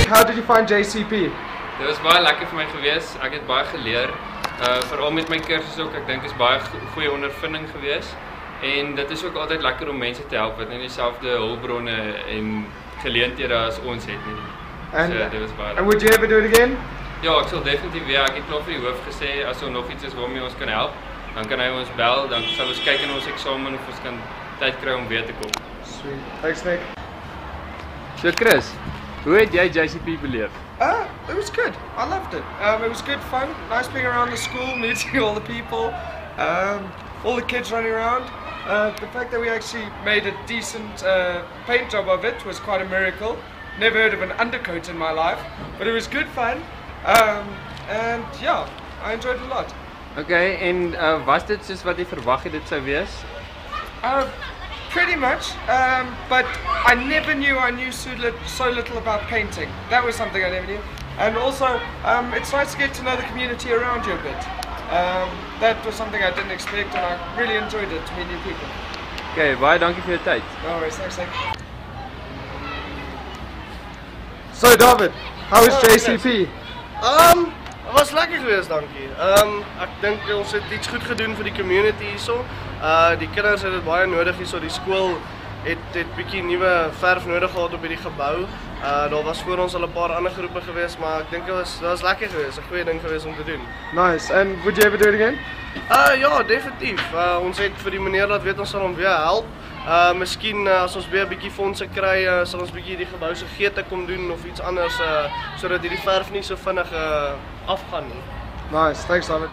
How did you find JCP? Dit was baie lekker vir my gewees. Ek het baie geleer. Veral met my kursus ook. Ek dink dit is baie goeie ondervinding gewees. En dit is ook altyd lekker om mense te help wat nie dieselfde hulpbronne en geleenthede as ons het nie. And, so dit was baie lekker. And would you ever do it again? Ja, ek sal definitief weer. Ek het nog vir die hoof gesê as er nog iets is waarmee ons kan help, dan kan hy ons bel. Dan sal ons kyk in ons eksamen of ons kan tyd kry om weer te kom. Sweet. Thanks, Nick. So Chris, hoe het jy JCP beleef? It was good. I loved it. It was good fun. Nice being around the school, meeting all the people, all the kids running around. The fact that we actually made a decent paint job of it was quite a miracle. Never heard of an undercoat in my life, but it was good fun. And yeah, I enjoyed it a lot. Okay, en was dit soos wat jy verwag het dit sou wees? Pretty much, but I never knew I knew so little about painting. That was something I never knew. And also, it's nice to get to know the community around you a bit. That was something I didn't expect, and I really enjoyed it to meet new people. Okay, baie dankie vir jou tyd. No worries, thanks. So David, how was JCP? Het was lekker geweest, dankie. Ek dink ons het iets goed gedoen vir die community hierso. Die kinders het dit baie nodig hierso. Die skool het bietjie nuwe verf nodig gehad op hierdie gebou. Daar was voor ons al 'n paar ander groepe geweest, maar ek dink dit was lekker geweest, 'n goeie ding geweest om te doen. Nice. And would you ever do it again? Ja, definitief. Ons het vir die meneer laat weet ons sal hom weer help. Miskien as ons weer 'n bietjie fondse kry, sal ons bietjie die gebou se geete kom doen of iets anders sodat hierdie verf nie so vinnig afgaan nie. Nice. Thanks, David.